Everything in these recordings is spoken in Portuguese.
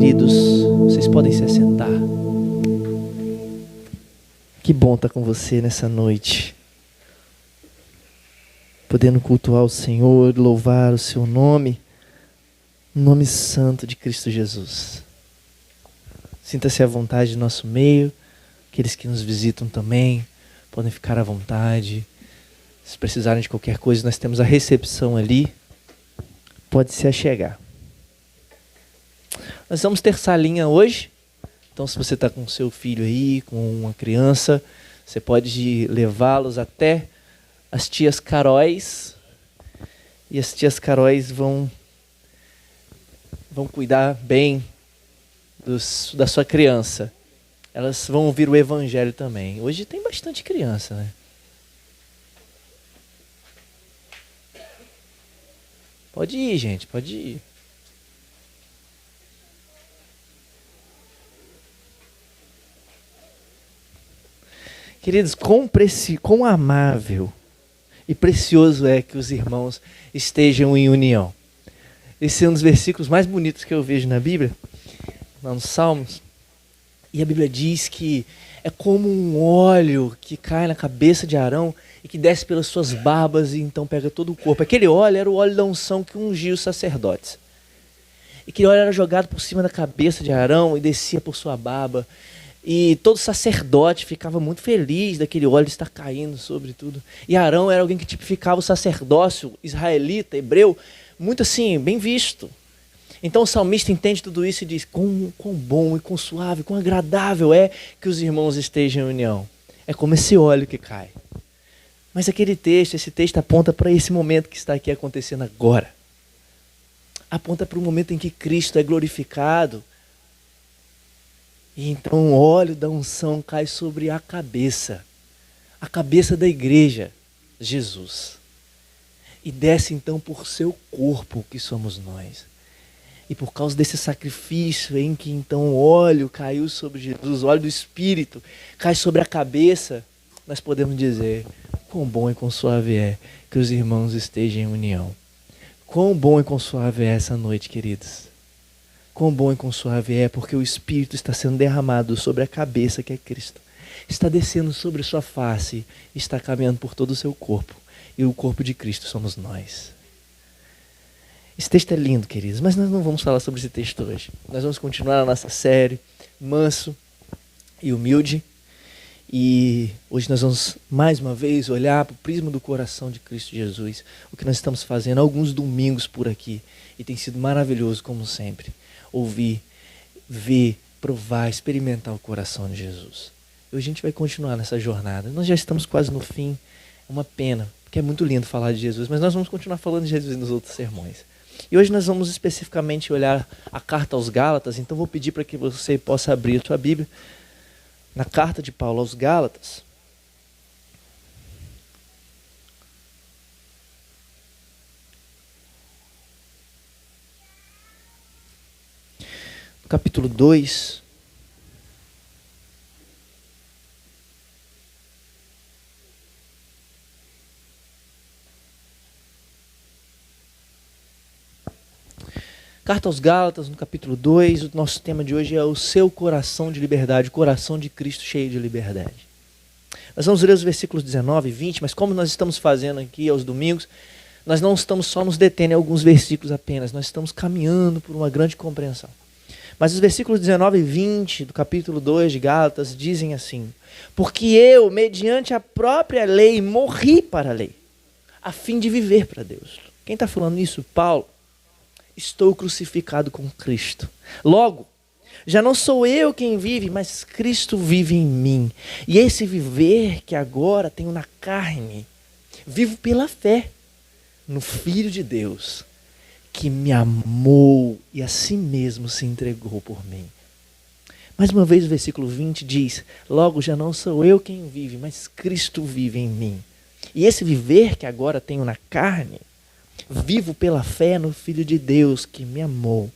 queridos, vocês podem se assentar. Que bom estar com você nessa noite, podendo cultuar o Senhor, louvar o seu nome, o nome santo de Cristo Jesus. Sinta-se à vontade no nosso meio, aqueles que nos visitam também podem ficar à vontade. Se precisarem de qualquer coisa, nós temos a recepção ali, pode se achegar. Nós vamos ter salinha hoje, então se você está com seu filho aí, com uma criança, você pode levá-los até as tias Caróis, e as tias Caróis vão cuidar bem da sua criança. Elas vão ouvir o evangelho também. Hoje tem bastante criança, né? Pode ir, gente, pode ir. Queridos, quão amável e precioso é que os irmãos estejam em união. Esse é um dos versículos mais bonitos que eu vejo na Bíblia, lá nos Salmos. E a Bíblia diz que é como um óleo que cai na cabeça de Arão e que desce pelas suas barbas e então pega todo o corpo. Aquele óleo era o óleo da unção que ungia os sacerdotes. E aquele óleo era jogado por cima da cabeça de Arão e descia por sua barba. E todo sacerdote ficava muito feliz daquele óleo estar caindo sobre tudo. E Arão era alguém que tipificava o sacerdócio israelita, hebreu, muito assim, bem visto. Então o salmista entende tudo isso e diz: quão bom e quão suave, quão agradável é que os irmãos estejam em união. É como esse óleo que cai. Mas esse texto aponta para esse momento que está aqui acontecendo agora. Aponta para o momento em que Cristo é glorificado. E então o óleo da unção cai sobre a cabeça da igreja, Jesus. E desce então por seu corpo, que somos nós. E por causa desse sacrifício em que então o óleo caiu sobre Jesus, o óleo do Espírito cai sobre a cabeça, nós podemos dizer: quão bom e quão suave é que os irmãos estejam em união. Quão bom e quão suave é essa noite, queridos. Quão bom e quão suave é, porque o Espírito está sendo derramado sobre a cabeça que é Cristo. Está descendo sobre sua face, está caminhando por todo o seu corpo. E o corpo de Cristo somos nós. Esse texto é lindo, queridos, mas nós não vamos falar sobre esse texto hoje. Nós vamos continuar a nossa série, Manso e Humilde. E hoje nós vamos mais uma vez olhar para o prisma do coração de Cristo Jesus. O que nós estamos fazendo há alguns domingos por aqui. E tem sido maravilhoso, como sempre. Ouvir, ver, provar, experimentar o coração de Jesus. E hoje a gente vai continuar nessa jornada. Nós já estamos quase no fim. É uma pena, porque é muito lindo falar de Jesus, mas nós vamos continuar falando de Jesus nos outros sermões. E hoje nós vamos especificamente olhar a carta aos Gálatas, então vou pedir para que você possa abrir a sua Bíblia na carta de Paulo aos Gálatas. Capítulo 2. Carta aos Gálatas, no capítulo 2, o nosso tema de hoje é o seu coração de liberdade, o coração de Cristo cheio de liberdade. Nós vamos ler os versículos 19 e 20, mas como nós estamos fazendo aqui aos domingos, nós não estamos só nos detendo em alguns versículos apenas, nós estamos caminhando por uma grande compreensão. Mas os versículos 19 e 20 do capítulo 2 de Gálatas dizem assim: porque eu, mediante a própria lei, morri para a lei, a fim de viver para Deus. Quem está falando isso? Paulo. Estou crucificado com Cristo. Logo, já não sou eu quem vive, mas Cristo vive em mim. E esse viver que agora tenho na carne, vivo pela fé no Filho de Deus, que me amou e a si mesmo se entregou por mim. Mais uma vez o versículo 20 diz: logo já não sou eu quem vive, mas Cristo vive em mim. E esse viver que agora tenho na carne, vivo pela fé no Filho de Deus que me amou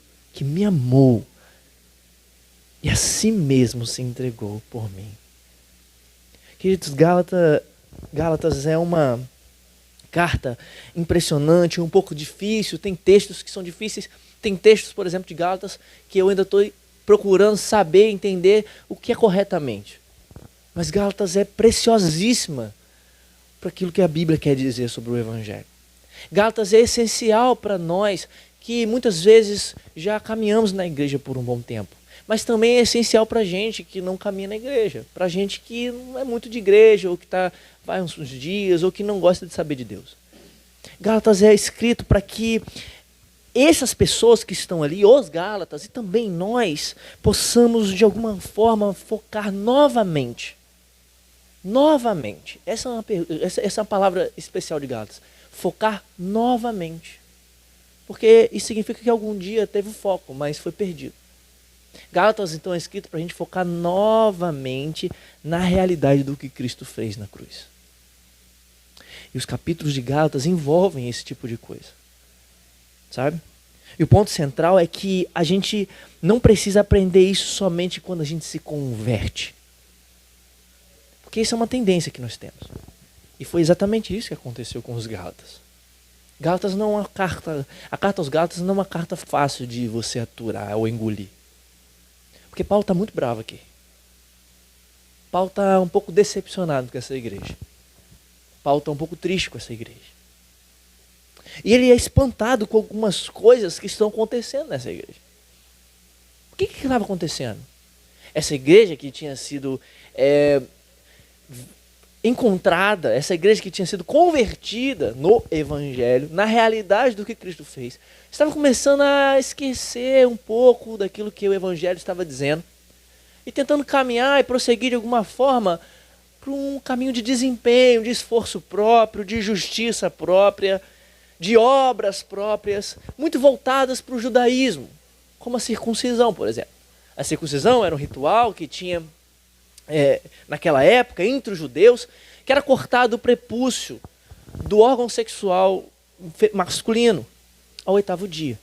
e a si mesmo se entregou por mim. Queridos, Gálatas é uma carta impressionante, um pouco difícil, tem textos que são difíceis, Tem textos, por exemplo, de Gálatas, que eu ainda estou procurando saber, entender o que é corretamente. Mas Gálatas é preciosíssima para aquilo que a Bíblia quer dizer sobre o Evangelho. Gálatas é essencial para nós que muitas vezes já caminhamos na igreja por um bom tempo. Mas também é essencial para a gente que não caminha na igreja. Para a gente que não é muito de igreja, ou que vai uns dias, ou que não gosta de saber de Deus. Gálatas é escrito para que essas pessoas que estão ali, os Gálatas, e também nós, possamos de alguma forma focar novamente. Novamente. Essa é uma palavra especial de Gálatas. Focar novamente. Porque isso significa que algum dia teve o foco, mas foi perdido. Gálatas, então, é escrito para a gente focar novamente na realidade do que Cristo fez na cruz. E os capítulos de Gálatas envolvem esse tipo de coisa. Sabe? E o ponto central é que a gente não precisa aprender isso somente quando a gente se converte. Porque isso é uma tendência que nós temos. E foi exatamente isso que aconteceu com os Gálatas. Gálatas não é uma carta, a carta aos Gálatas não é uma carta fácil de você aturar ou engolir. Porque Paulo está muito bravo aqui. Paulo está um pouco decepcionado com essa igreja. Paulo está um pouco triste com essa igreja. E ele é espantado com algumas coisas que estão acontecendo nessa igreja. O que estava acontecendo? Essa igreja que tinha sido encontrada, essa igreja que tinha sido convertida no Evangelho, na realidade do que Cristo fez, estava começando a esquecer um pouco daquilo que o Evangelho estava dizendo e tentando caminhar e prosseguir de alguma forma para um caminho de desempenho, de esforço próprio, de justiça própria, de obras próprias, muito voltadas para o judaísmo, como a circuncisão, por exemplo. A circuncisão era um ritual que tinha naquela época, entre os judeus, que era cortado o prepúcio do órgão sexual masculino ao 8º dia.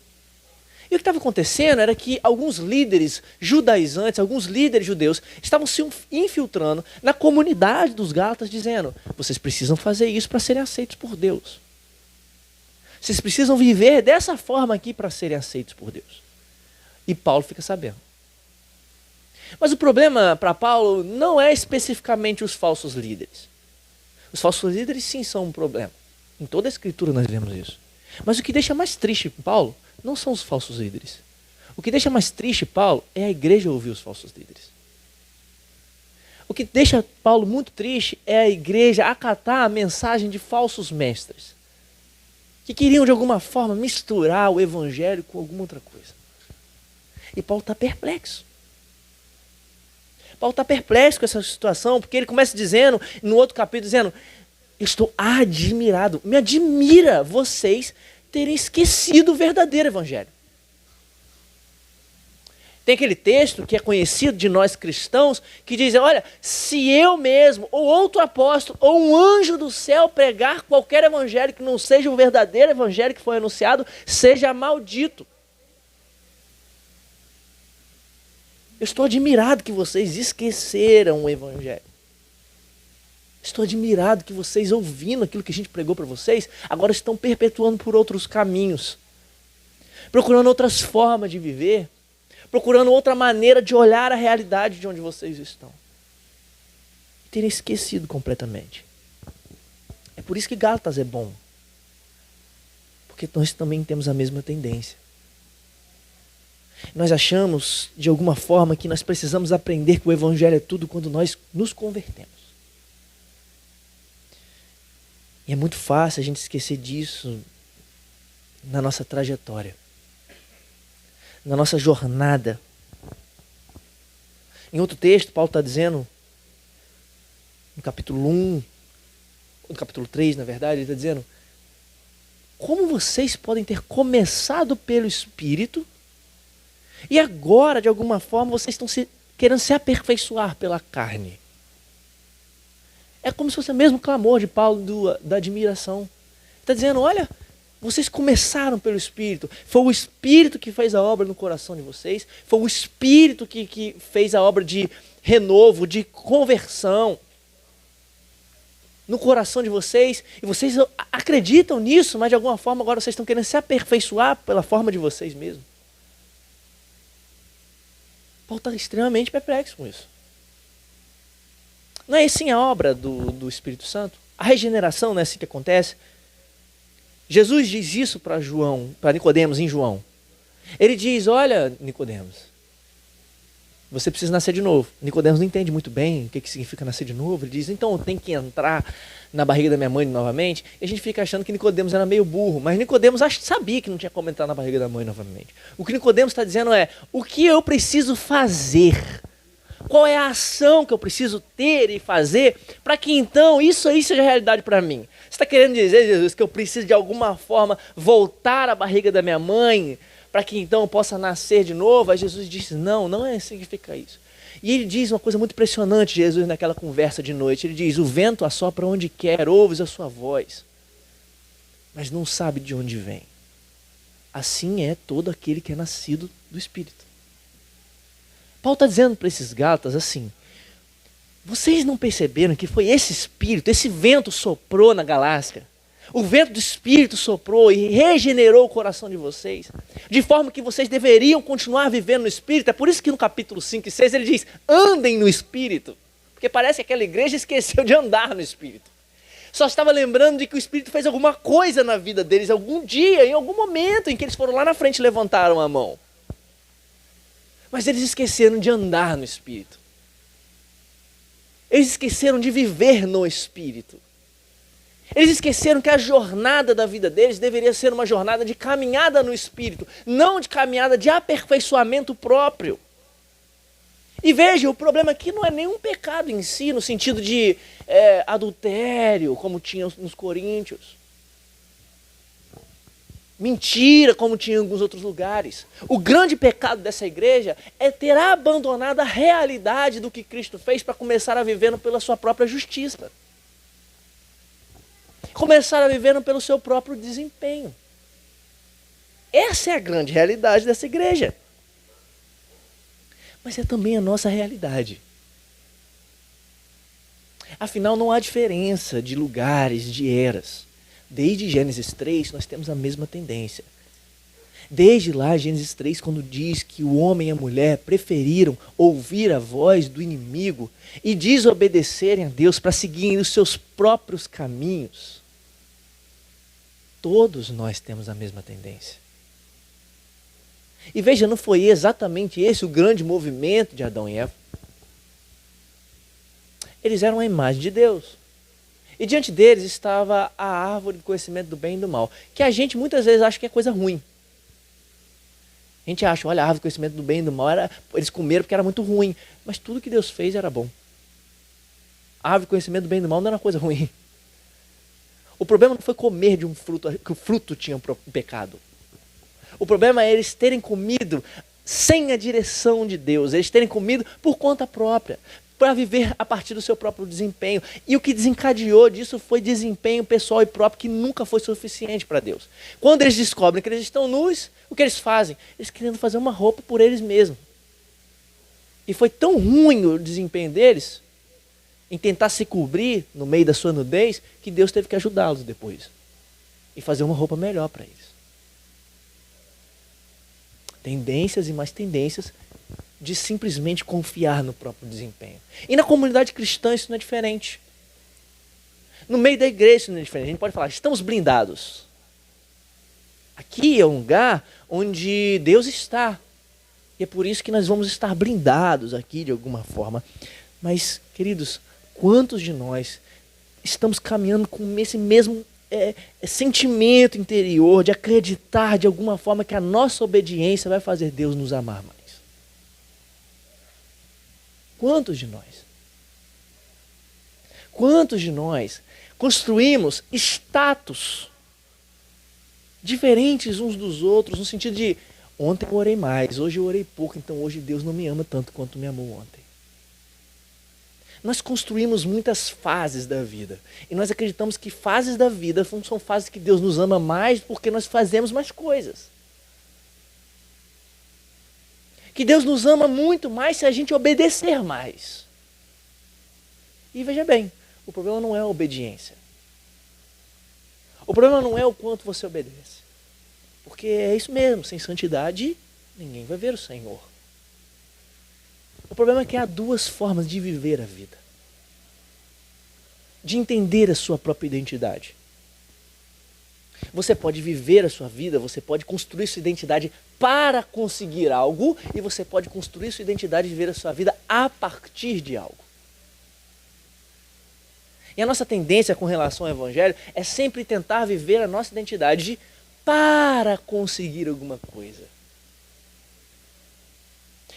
E o que estava acontecendo era que alguns líderes judaizantes, alguns líderes judeus, estavam se infiltrando na comunidade dos Gálatas, dizendo: vocês precisam fazer isso para serem aceitos por Deus. Vocês precisam viver dessa forma aqui para serem aceitos por Deus. E Paulo fica sabendo. Mas o problema para Paulo não é especificamente os falsos líderes. Os falsos líderes sim são um problema. Em toda a escritura nós vemos isso. Mas o que deixa mais triste Paulo não são os falsos líderes. O que deixa mais triste Paulo é a igreja ouvir os falsos líderes. O que deixa Paulo muito triste é a igreja acatar a mensagem de falsos mestres, que queriam de alguma forma misturar o evangelho com alguma outra coisa. E Paulo está perplexo. Paulo está perplexo com essa situação, porque ele começa dizendo, no outro capítulo, dizendo: eu estou admirado, me admira vocês terem esquecido o verdadeiro evangelho. Tem aquele texto que é conhecido de nós cristãos, que diz: olha, se eu mesmo, ou outro apóstolo, ou um anjo do céu pregar qualquer evangelho que não seja o verdadeiro evangelho que foi anunciado, seja maldito. Eu estou admirado que vocês esqueceram o evangelho. Estou admirado que vocês, ouvindo aquilo que a gente pregou para vocês, agora estão perpetuando por outros caminhos, procurando outras formas de viver, procurando outra maneira de olhar a realidade de onde vocês estão. E terem esquecido completamente. É por isso que Gálatas é bom. Porque nós também temos a mesma tendência. Nós achamos, de alguma forma, que nós precisamos aprender que o evangelho é tudo quando nós nos convertemos. E é muito fácil a gente esquecer disso na nossa trajetória, na nossa jornada. Em outro texto, Paulo está dizendo, no capítulo 1, no capítulo 3, na verdade, ele está dizendo: como vocês podem ter começado pelo Espírito e agora, de alguma forma, vocês estão querendo se aperfeiçoar pela carne? É como se fosse o mesmo clamor de Paulo da admiração. Está dizendo: olha, vocês começaram pelo Espírito. Foi o Espírito que fez a obra no coração de vocês. Foi o Espírito que fez a obra de renovo, de conversão no coração de vocês. E vocês acreditam nisso, mas de alguma forma agora vocês estão querendo se aperfeiçoar pela forma de vocês mesmos. Paulo está extremamente perplexo com isso. Não é assim a obra do Espírito Santo? A regeneração não é assim que acontece? Jesus diz isso para Nicodemos em João. Ele diz, olha, Nicodemos, você precisa nascer de novo. Nicodemos não entende muito bem o que significa nascer de novo. Ele diz, então eu tenho que entrar na barriga da minha mãe novamente. E a gente fica achando que Nicodemos era meio burro, mas Nicodemos sabia que não tinha como entrar na barriga da mãe novamente. O que Nicodemos está dizendo é, o que eu preciso fazer? Qual é a ação que eu preciso ter e fazer para que então isso aí seja realidade para mim? Você está querendo dizer, Jesus, que eu preciso de alguma forma voltar à barriga da minha mãe para que então eu possa nascer de novo? Aí Jesus disse, não, não é assim que fica isso. E ele diz uma coisa muito impressionante, Jesus, naquela conversa de noite. Ele diz, o vento assopra onde quer, ouves a sua voz, mas não sabe de onde vem. Assim é todo aquele que é nascido do Espírito. Paulo está dizendo para esses Gálatas assim, vocês não perceberam que foi esse Espírito, esse vento soprou na Galácia? O vento do Espírito soprou e regenerou o coração de vocês, de forma que vocês deveriam continuar vivendo no Espírito. É por isso que no capítulo 5 e 6 ele diz, andem no Espírito, porque parece que aquela igreja esqueceu de andar no Espírito. Só estava lembrando de que o Espírito fez alguma coisa na vida deles, algum dia, em algum momento em que eles foram lá na frente e levantaram a mão. Mas eles esqueceram de andar no Espírito. Eles esqueceram de viver no Espírito. Eles esqueceram que a jornada da vida deles deveria ser uma jornada de caminhada no Espírito, não de caminhada de aperfeiçoamento próprio. E veja, o problema aqui não é nenhum pecado em si, no sentido de adultério, como tinha nos Coríntios. Mentira, como tinha em alguns outros lugares. O grande pecado dessa igreja é ter abandonado a realidade do que Cristo fez para começar a viver pela sua própria justiça. Começar a viver pelo seu próprio desempenho. Essa é a grande realidade dessa igreja. Mas é também a nossa realidade. Afinal, não há diferença de lugares, de eras. Desde Gênesis 3, nós temos a mesma tendência. Desde lá, Gênesis 3, quando diz que o homem e a mulher preferiram ouvir a voz do inimigo e desobedecerem a Deus para seguirem os seus próprios caminhos, todos nós temos a mesma tendência. E veja, não foi exatamente esse o grande movimento de Adão e Eva. Eles eram a imagem de Deus. E diante deles estava a árvore do conhecimento do bem e do mal, que a gente muitas vezes acha que é coisa ruim. A gente acha, olha, a árvore do conhecimento do bem e do mal, eles comeram porque era muito ruim. Mas tudo que Deus fez era bom. A árvore do conhecimento do bem e do mal não era uma coisa ruim. O problema não foi comer de um fruto, que o fruto tinha um pecado. O problema é eles terem comido sem a direção de Deus, eles terem comido por conta própria, para viver a partir do seu próprio desempenho. E o que desencadeou disso foi desempenho pessoal e próprio, que nunca foi suficiente para Deus. Quando eles descobrem que eles estão nus, o que eles fazem? Eles querendo fazer uma roupa por eles mesmos. E foi tão ruim o desempenho deles, em tentar se cobrir no meio da sua nudez, que Deus teve que ajudá-los depois. E fazer uma roupa melhor para eles. Tendências e mais tendências de simplesmente confiar no próprio desempenho. E na comunidade cristã isso não é diferente. No meio da igreja isso não é diferente. A gente pode falar, estamos blindados. Aqui é um lugar onde Deus está. E é por isso que nós vamos estar blindados aqui de alguma forma. Mas, queridos, quantos de nós estamos caminhando com esse mesmo sentimento interior de acreditar de alguma forma que a nossa obediência vai fazer Deus nos amar mais? Quantos de nós? Quantos de nós construímos status diferentes uns dos outros, no sentido de, ontem eu orei mais, hoje eu orei pouco, então hoje Deus não me ama tanto quanto me amou ontem. Nós construímos muitas fases da vida. E nós acreditamos que fases da vida são fases que Deus nos ama mais porque nós fazemos mais coisas. Que Deus nos ama muito mais se a gente obedecer mais. E veja bem, o problema não é a obediência. O problema não é o quanto você obedece. Porque é isso mesmo, sem santidade ninguém vai ver o Senhor. O problema é que há duas formas de viver a vida, de entender a sua própria identidade. Você pode viver a sua vida, você pode construir sua identidade para conseguir algo, e você pode construir sua identidade e viver a sua vida a partir de algo. E a nossa tendência com relação ao Evangelho é sempre tentar viver a nossa identidade para conseguir alguma coisa.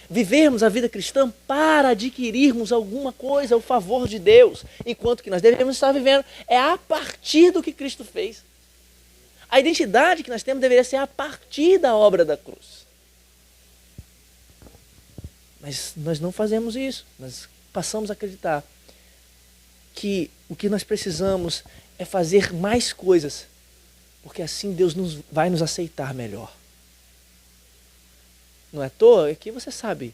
Vivermos a vida cristã para adquirirmos alguma coisa, o favor de Deus, enquanto que nós devemos estar vivendo é a partir do que Cristo fez. A identidade que nós temos deveria ser a partir da obra da cruz. Mas nós não fazemos isso, nós passamos a acreditar que o que nós precisamos é fazer mais coisas, porque assim Deus vai nos aceitar melhor. Não é à toa que você sabe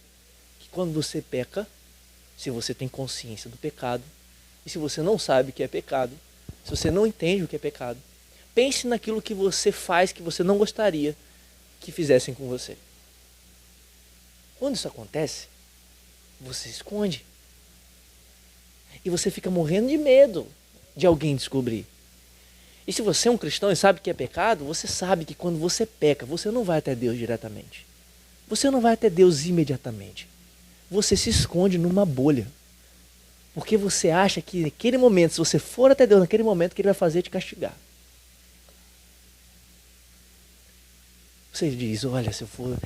que quando você peca, se você tem consciência do pecado, e se você não sabe que é pecado, se você não entende o que é pecado, pense naquilo que você faz que você não gostaria que fizessem com você. Quando isso acontece, você esconde. E você fica morrendo de medo de alguém descobrir. E se você é um cristão e sabe que é pecado, você sabe que quando você peca, você não vai até Deus diretamente. Você não vai até Deus imediatamente. Você se esconde numa bolha. Porque você acha que naquele momento, se você for até Deus naquele momento, que Ele vai fazer te castigar. Você diz, olha, se eu for...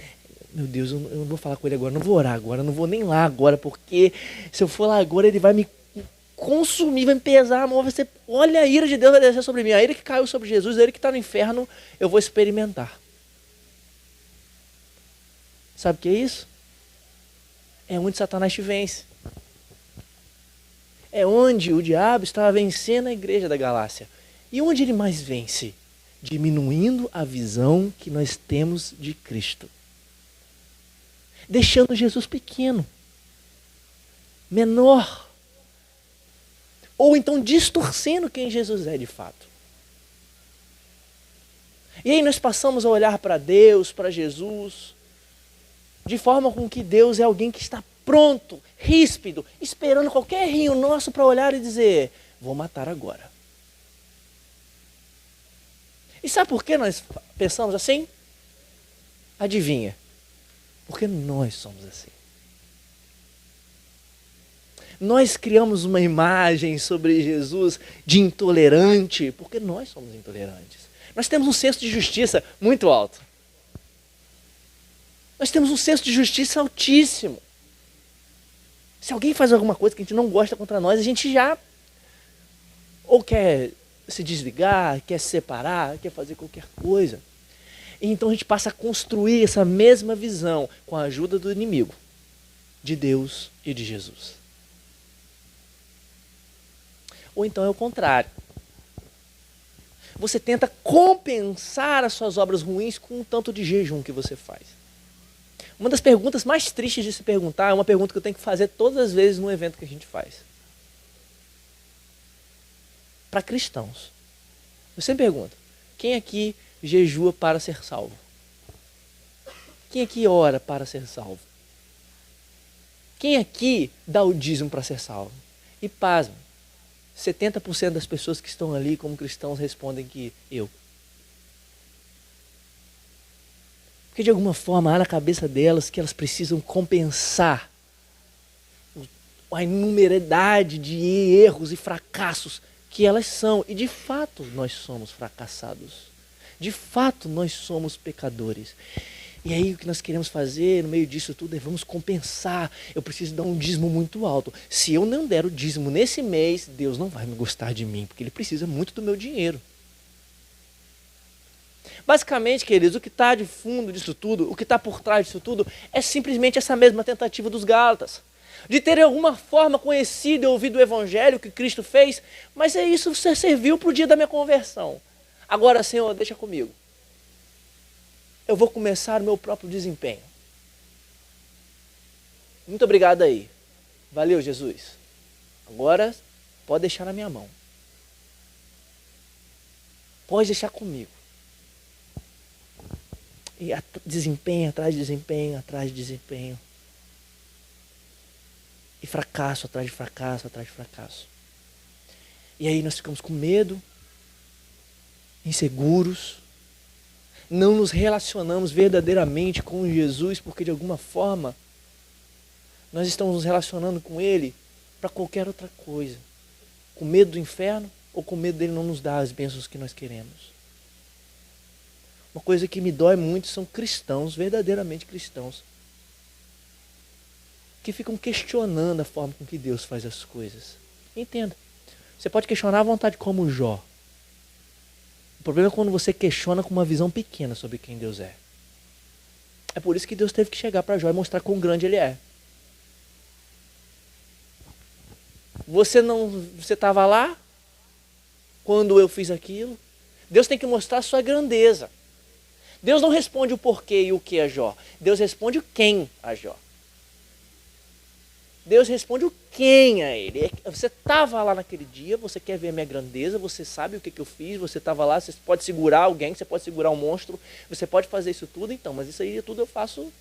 Meu Deus, eu não vou falar com Ele agora, não vou orar agora, não vou nem lá agora, porque se eu for lá agora, Ele vai me consumir, vai me pesar a mão, vai ser... Olha, a ira de Deus vai descer sobre mim. A ira que caiu sobre Jesus, a ira que está no inferno, eu vou experimentar. Sabe o que é isso? É onde Satanás te vence. É onde o diabo estava vencendo a igreja da Galácia. E onde ele mais vence? Diminuindo a visão que nós temos de Cristo. Deixando Jesus pequeno, menor. Ou então distorcendo quem Jesus é de fato. E aí nós passamos a olhar para Deus, para Jesus, de forma com que Deus é alguém que está pronto, ríspido, esperando qualquer rinho nosso para olhar e dizer, vou matar agora. E sabe por que nós pensamos assim? Adivinha? Porque nós somos assim. Nós criamos uma imagem sobre Jesus de intolerante, porque nós somos intolerantes. Nós temos um senso de justiça muito alto. Nós temos um senso de justiça altíssimo. Se alguém faz alguma coisa que a gente não gosta contra nós, a gente já ou quer se desligar, quer se separar, quer fazer qualquer coisa. E então a gente passa a construir essa mesma visão com a ajuda do inimigo, de Deus e de Jesus. Ou então é o contrário. Você tenta compensar as suas obras ruins com o tanto de jejum que você faz. Uma das perguntas mais tristes de se perguntar é uma pergunta que eu tenho que fazer todas as vezes no evento que a gente faz. Para cristãos. Eu sempre pergunto, quem aqui jejua para ser salvo? Quem aqui ora para ser salvo? Quem aqui dá o dízimo para ser salvo? E pasme, 70% das pessoas que estão ali como cristãos respondem que eu. Porque de alguma forma há na cabeça delas que elas precisam compensar a inumeridade de erros e fracassos que elas são. E de fato nós somos fracassados. De fato nós somos pecadores. E aí o que nós queremos fazer no meio disso tudo é vamos compensar. Eu preciso dar um dízimo muito alto. Se eu não der o dízimo nesse mês, Deus não vai me gostar de mim, porque Ele precisa muito do meu dinheiro. Basicamente, queridos, o que está de fundo disso tudo, o que está por trás disso tudo, é simplesmente essa mesma tentativa dos Gálatas. De ter de alguma forma conhecido e ouvido o Evangelho que Cristo fez, mas é isso que serviu para o dia da minha conversão. Agora, Senhor, deixa comigo. Eu vou começar o meu próprio desempenho. Muito obrigado aí. Valeu, Jesus. Agora, pode deixar na minha mão. Pode deixar comigo. E desempenho, atrás de desempenho, atrás de desempenho. E fracasso atrás de fracasso, atrás de fracasso. E aí nós ficamos com medo, inseguros, não nos relacionamos verdadeiramente com Jesus, porque de alguma forma nós estamos nos relacionando com Ele para qualquer outra coisa. Com medo do inferno ou com medo dele não nos dar as bênçãos que nós queremos. Uma coisa que me dói muito são cristãos, verdadeiramente cristãos, que ficam questionando a forma com que Deus faz as coisas. Entenda, você pode questionar à vontade como Jó. O problema é quando você questiona com uma visão pequena sobre quem Deus é. É por isso que Deus teve que chegar para Jó e mostrar quão grande ele é. Você estava lá quando eu fiz aquilo. Deus tem que mostrar a sua grandeza. Deus não responde o porquê e o que a Jó. Deus responde o quem a Jó. Deus responde o quem a ele. Você estava lá naquele dia, você quer ver a minha grandeza, você sabe o que eu fiz, você estava lá, você pode segurar alguém, você pode segurar um monstro, você pode fazer isso tudo, então, mas isso aí tudo eu faço.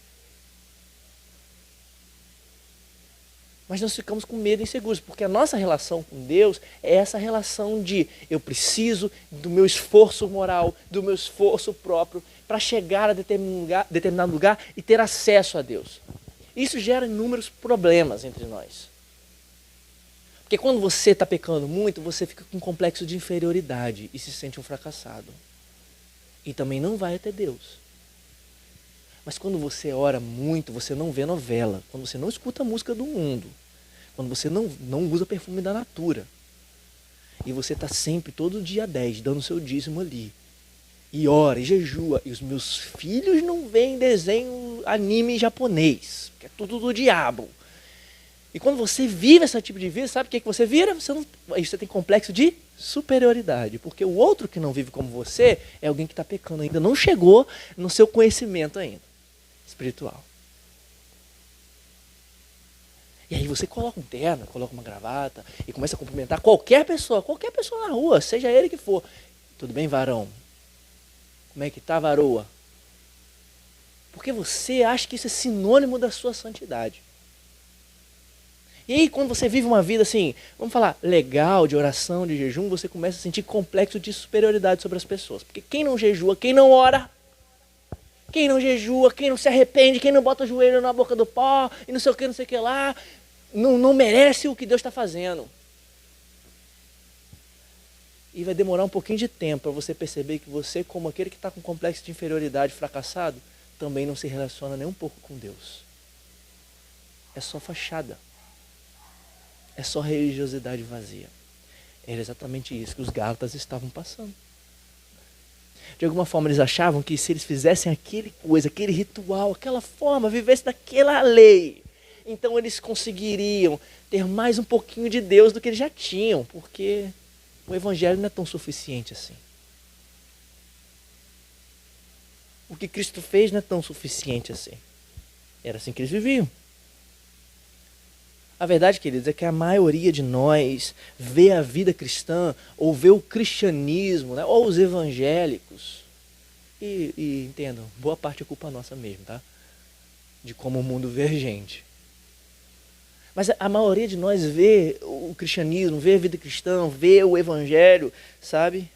Mas nós ficamos com medo e inseguros, porque a nossa relação com Deus é essa relação de eu preciso do meu esforço moral, do meu esforço próprio, para chegar a determinado lugar e ter acesso a Deus. Isso gera inúmeros problemas entre nós. Porque quando você está pecando muito, você fica com um complexo de inferioridade e se sente um fracassado. E também não vai até Deus. Mas quando você ora muito, você não vê novela. Quando você não escuta a música do mundo. Quando você não usa perfume da Natura. E você está sempre, todo dia 10, dando seu dízimo ali. E ora, e jejua. E os meus filhos não veem desenho anime japonês. Que é tudo do diabo. E quando você vive esse tipo de vida, sabe o que você vira? Você tem complexo de superioridade. Porque o outro que não vive como você é alguém que está pecando ainda. Não chegou no seu conhecimento ainda. Espiritual. E aí você coloca um terno, coloca uma gravata e começa a cumprimentar qualquer pessoa na rua, seja ele que for. Tudo bem, varão? Como é que tá, varoa? Porque você acha que isso é sinônimo da sua santidade. E aí quando você vive uma vida assim, vamos falar, legal, de oração, de jejum, você começa a sentir complexo de superioridade sobre as pessoas. Porque quem não jejua, quem não ora, quem não jejua, quem não se arrepende, quem não bota o joelho na boca do pó, e não sei o que lá, não merece o que Deus está fazendo. E vai demorar um pouquinho de tempo para você perceber que você, como aquele que está com complexo de inferioridade fracassado, também não se relaciona nem um pouco com Deus. É só fachada. É só religiosidade vazia. Era exatamente isso que os Gálatas estavam passando. De alguma forma eles achavam que se eles fizessem aquele ritual, aquela forma, vivessem daquela lei, então eles conseguiriam ter mais um pouquinho de Deus do que eles já tinham, porque o evangelho não é tão suficiente assim. O que Cristo fez não é tão suficiente assim. Era assim que eles viviam. A verdade, queridos, é que a maioria de nós vê a vida cristã, ou vê o cristianismo, né, ou os evangélicos, e entendam, boa parte é culpa nossa mesmo, tá? De como o mundo vê a gente. Mas a maioria de nós vê o cristianismo, vê a vida cristã, vê o evangelho, sabe?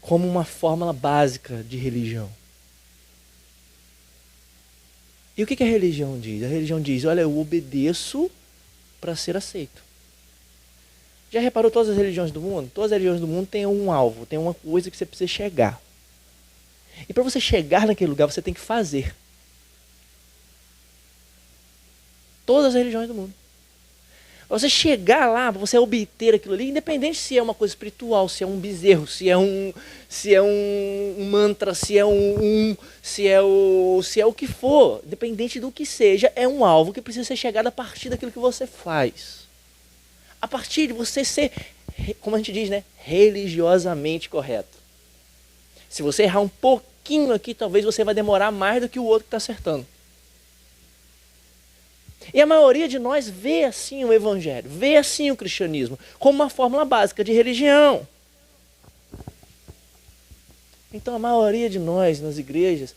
Como uma fórmula básica de religião. E o que a religião diz? A religião diz, olha, eu obedeço para ser aceito. Já reparou todas as religiões do mundo? Todas as religiões do mundo têm um alvo, tem uma coisa que você precisa chegar. E para você chegar naquele lugar, você tem que fazer. Todas as religiões do mundo. Para você chegar lá, para você obter aquilo ali, independente se é uma coisa espiritual, se é um bezerro, se é um mantra, se é o que for, independente do que seja, é um alvo que precisa ser chegado a partir daquilo que você faz. A partir de você ser, como a gente diz, né, religiosamente correto. Se você errar um pouquinho aqui, talvez você vai demorar mais do que o outro que está acertando. E a maioria de nós vê assim o evangelho, vê assim o cristianismo, como uma fórmula básica de religião. Então a maioria de nós nas igrejas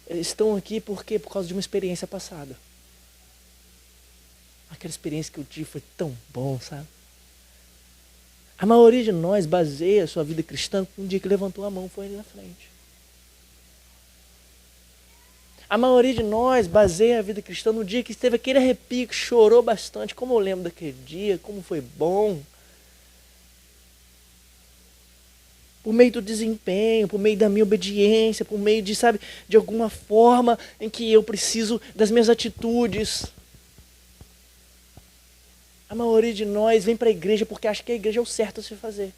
estão aqui por quê? Por causa de uma experiência passada. Aquela experiência que eu tive foi tão bom, sabe? A maioria de nós baseia a sua vida cristã no dia que levantou a mão, foi ali na frente. A maioria de nós baseia a vida cristã no dia que teve aquele arrepio, que chorou bastante. Como eu lembro daquele dia, como foi bom. Por meio do desempenho, por meio da minha obediência, por meio de, sabe, de alguma forma em que eu preciso das minhas atitudes. A maioria de nós vem para a igreja porque acha que a igreja é o certo a se fazer.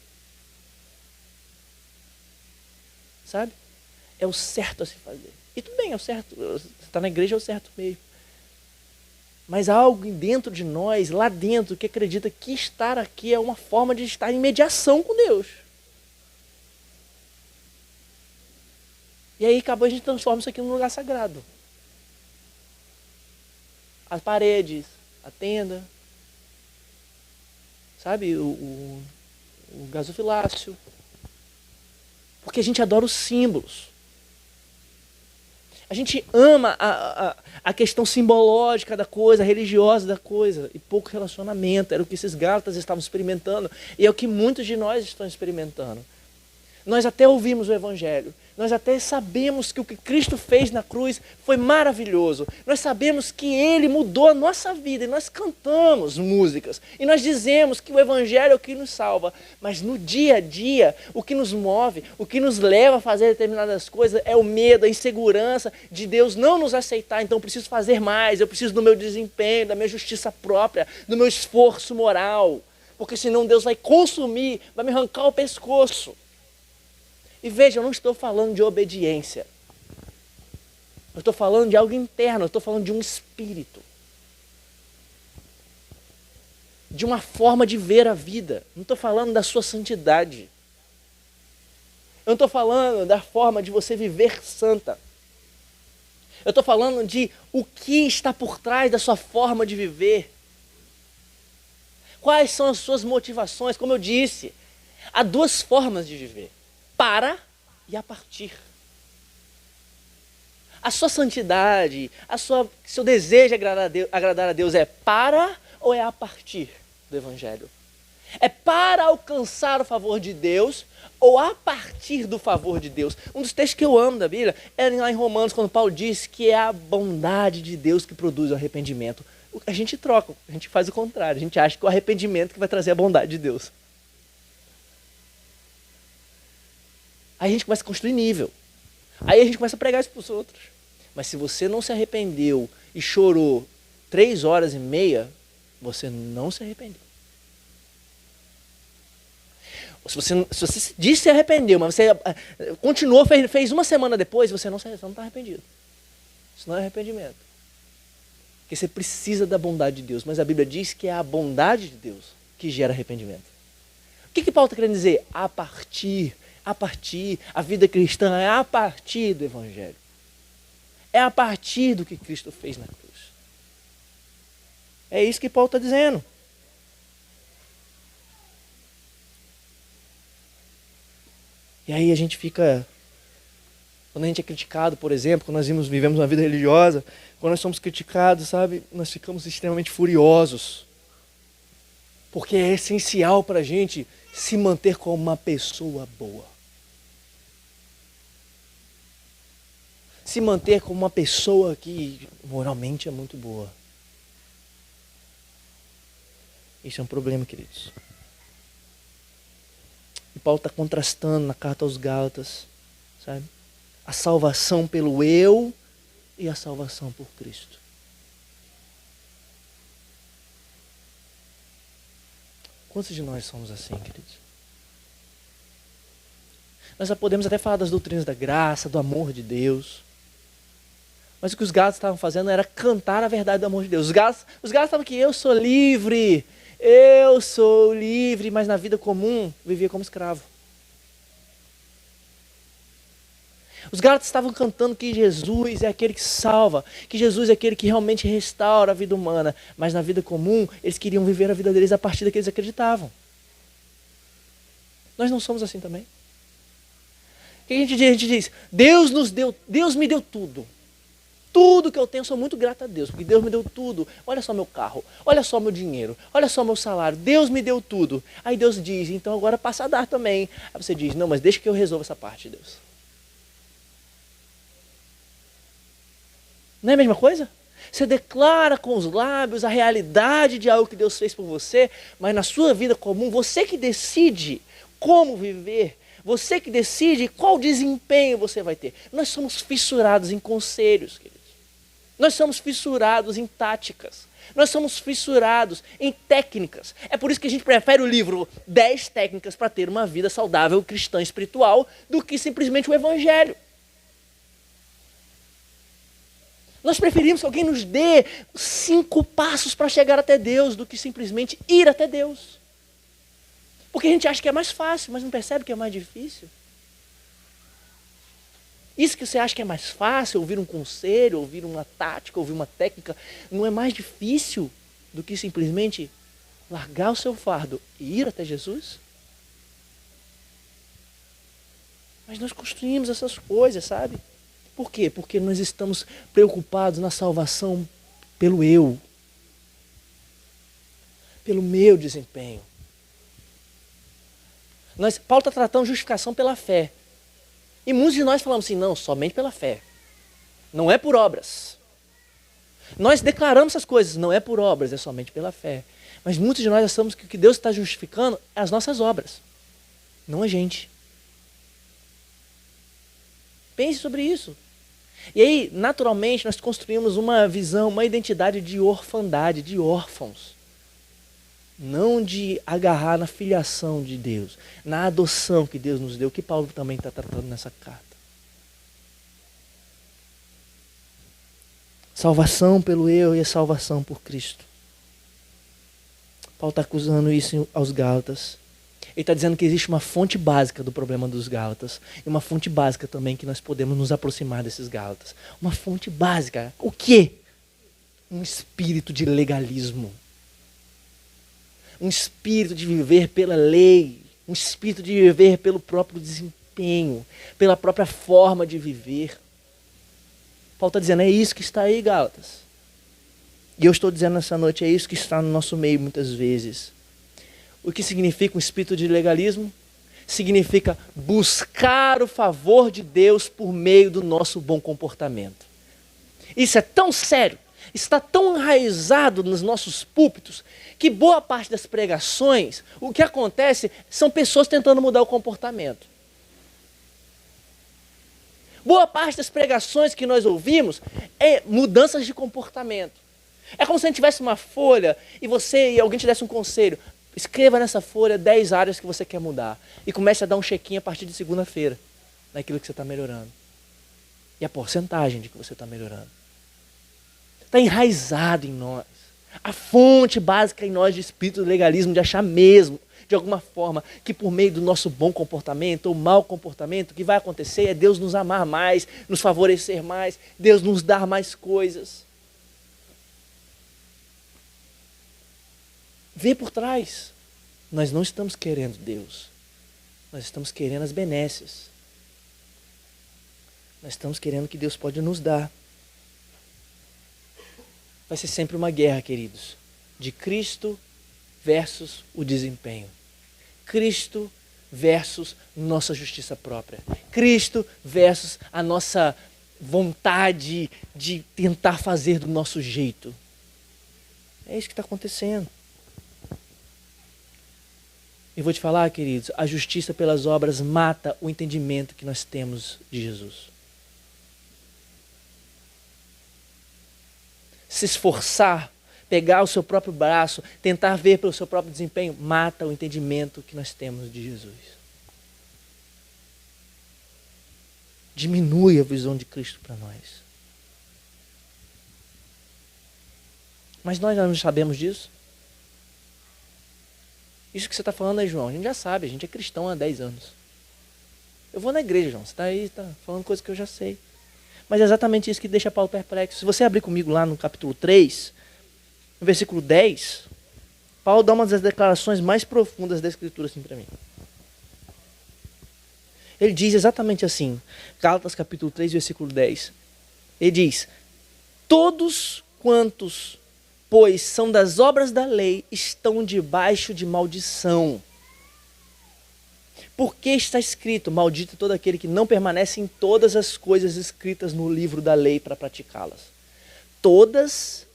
Sabe? É o certo a se fazer. E tudo bem, é o certo. Você está na igreja, é o certo mesmo. Mas há algo dentro de nós, lá dentro, que acredita que estar aqui é uma forma de estar em mediação com Deus. E aí acabou, a gente transforma isso aqui num lugar sagrado. As paredes, a tenda, sabe, o gasofilácio. Porque a gente adora os símbolos. A gente ama a questão simbológica da coisa, a religiosa da coisa, e pouco relacionamento. Era o que esses Gálatas estavam experimentando, e é o que muitos de nós estão experimentando. Nós até ouvimos o Evangelho, nós até sabemos que o que Cristo fez na cruz foi maravilhoso. Nós sabemos que Ele mudou a nossa vida, e nós cantamos músicas, e nós dizemos que o Evangelho é o que nos salva. Mas no dia a dia, o que nos move, o que nos leva a fazer determinadas coisas é o medo, a insegurança de Deus não nos aceitar. Então eu preciso fazer mais, eu preciso do meu desempenho, da minha justiça própria, do meu esforço moral. Porque senão Deus vai consumir, vai me arrancar o pescoço. E veja, eu não estou falando de obediência. Eu estou falando de algo interno, eu estou falando de um espírito. De uma forma de ver a vida. Não estou falando da sua santidade. Eu não estou falando da forma de você viver santa. Eu estou falando de o que está por trás da sua forma de viver. Quais são as suas motivações? Como eu disse, há duas formas de viver. Para e a partir. A sua santidade, seu desejo de agradar a Deus é para ou é a partir do Evangelho? É para alcançar o favor de Deus ou a partir do favor de Deus? Um dos textos que eu amo da Bíblia é lá em Romanos, quando Paulo diz que é a bondade de Deus que produz o arrependimento. A gente troca, a gente faz o contrário. A gente acha que é o arrependimento que vai trazer a bondade de Deus. Aí a gente começa a construir nível. Aí a gente começa a pregar isso para os outros. Mas se você não se arrependeu e chorou 3 horas e meia, você não se arrependeu. Se você disse que se arrependeu, mas você continuou, fez uma semana depois, você não está arrependido. Isso não é arrependimento. Porque você precisa da bondade de Deus. Mas a Bíblia diz que é a bondade de Deus que gera arrependimento. O que Paulo está querendo dizer? A vida cristã é a partir do Evangelho. É a partir do que Cristo fez na cruz. É isso que Paulo está dizendo. E aí a gente fica... Quando a gente é criticado, por exemplo, quando nós vivemos uma vida religiosa, quando nós somos criticados, sabe, nós ficamos extremamente furiosos. Porque é essencial para a gente se manter como uma pessoa boa. Se manter como uma pessoa que moralmente é muito boa. Isso é um problema, queridos. E Paulo está contrastando na carta aos Gálatas, sabe? A salvação pelo eu e a salvação por Cristo. Quantos de nós somos assim, queridos? Nós já podemos até falar das doutrinas da graça, do amor de Deus. Mas o que os Gálatas estavam fazendo era cantar a verdade do amor de Deus. Os Gálatas estavam aqui, eu sou livre, mas na vida comum vivia como escravo. Os Gálatas estavam cantando que Jesus é aquele que salva, que Jesus é aquele que realmente restaura a vida humana, mas na vida comum eles queriam viver a vida deles a partir daquilo que eles acreditavam. Nós não somos assim também. O que a gente diz? Deus me deu tudo. Tudo que eu tenho, eu sou muito grato a Deus, porque Deus me deu tudo. Olha só meu carro, olha só meu dinheiro, olha só meu salário. Deus me deu tudo. Aí Deus diz, então agora passa a dar também. Aí você diz, não, mas deixa que eu resolva essa parte, Deus. Não é a mesma coisa? Você declara com os lábios a realidade de algo que Deus fez por você, mas na sua vida comum, você que decide como viver, você que decide qual desempenho você vai ter. Nós somos fissurados em conselhos, queridos. Nós somos fissurados em táticas. Nós somos fissurados em técnicas. É por isso que a gente prefere o livro 10 técnicas para ter uma vida saudável cristã espiritual do que simplesmente o evangelho. Nós preferimos que alguém nos dê 5 passos para chegar até Deus do que simplesmente ir até Deus. Porque a gente acha que é mais fácil, mas não percebe que é mais difícil. Isso que você acha que é mais fácil, ouvir um conselho, ouvir uma tática, ouvir uma técnica, não é mais difícil do que simplesmente largar o seu fardo e ir até Jesus? Mas nós construímos essas coisas, sabe? Por quê? Porque nós estamos preocupados na salvação pelo eu, pelo meu desempenho. Paulo está tratando justificação pela fé. E muitos de nós falamos assim, não, somente pela fé. Não é por obras. Nós declaramos essas coisas, não é por obras, é somente pela fé. Mas muitos de nós achamos que o que Deus está justificando é as nossas obras, não a gente. Pense sobre isso. E aí, naturalmente, nós construímos uma visão, uma identidade de orfandade, de órfãos. Não de agarrar na filiação de Deus, na adoção que Deus nos deu, que Paulo também está tratando nessa carta. Salvação pelo eu e a salvação por Cristo. Paulo está acusando isso aos Gálatas. Ele está dizendo que existe uma fonte básica do problema dos Gálatas e uma fonte básica também que nós podemos nos aproximar desses Gálatas. Uma fonte básica. O quê? Um espírito de legalismo. Um espírito de viver pela lei. Um espírito de viver pelo próprio desempenho, pela própria forma de viver. Paulo está dizendo, é isso que está aí, Gálatas. E eu estou dizendo nessa noite, é isso que está no nosso meio muitas vezes. O que significa um espírito de legalismo? Significa buscar o favor de Deus por meio do nosso bom comportamento. Isso é tão sério, está tão enraizado nos nossos púlpitos, que boa parte das pregações, o que acontece são pessoas tentando mudar o comportamento. Boa parte das pregações que nós ouvimos é mudanças de comportamento. É como se a gente tivesse uma folha e alguém te desse um conselho. Escreva nessa folha 10 áreas que você quer mudar. E comece a dar um check-in a partir de segunda-feira naquilo que você está melhorando. E a porcentagem de que você está melhorando. Está enraizado em nós. A fonte básica em nós de espírito do legalismo, de achar mesmo, de alguma forma, que por meio do nosso bom comportamento ou mau comportamento, o que vai acontecer é Deus nos amar mais, nos favorecer mais, Deus nos dar mais coisas. Vê por trás. Nós não estamos querendo Deus. Nós estamos querendo as benesses. Nós estamos querendo que Deus pode nos dar. Vai ser sempre uma guerra, queridos, de Cristo versus o desempenho. Cristo versus nossa justiça própria. Cristo versus a nossa vontade de tentar fazer do nosso jeito. É isso que está acontecendo. E vou te falar, queridos, a justiça pelas obras mata o entendimento que nós temos de Jesus. Se esforçar, pegar o seu próprio braço, tentar ver pelo seu próprio desempenho, mata o entendimento que nós temos de Jesus. Diminui a visão de Cristo para nós. Mas nós não sabemos disso. Isso que você está falando aí, João, a gente já sabe, a gente é cristão há 10 anos. Eu vou na igreja, João, você está aí, está falando coisa que eu já sei. Mas é exatamente isso que deixa Paulo perplexo. Se você abrir comigo lá no capítulo 3, no versículo 10, Paulo dá uma das declarações mais profundas da Escritura assim para mim. Ele diz exatamente assim, Gálatas capítulo 3, versículo 10. Ele diz, Todos quantos, pois, são das obras da lei, estão debaixo de maldição. Porque está escrito, maldito todo aquele que não permanece em todas as coisas escritas no livro da lei para praticá-las. Todos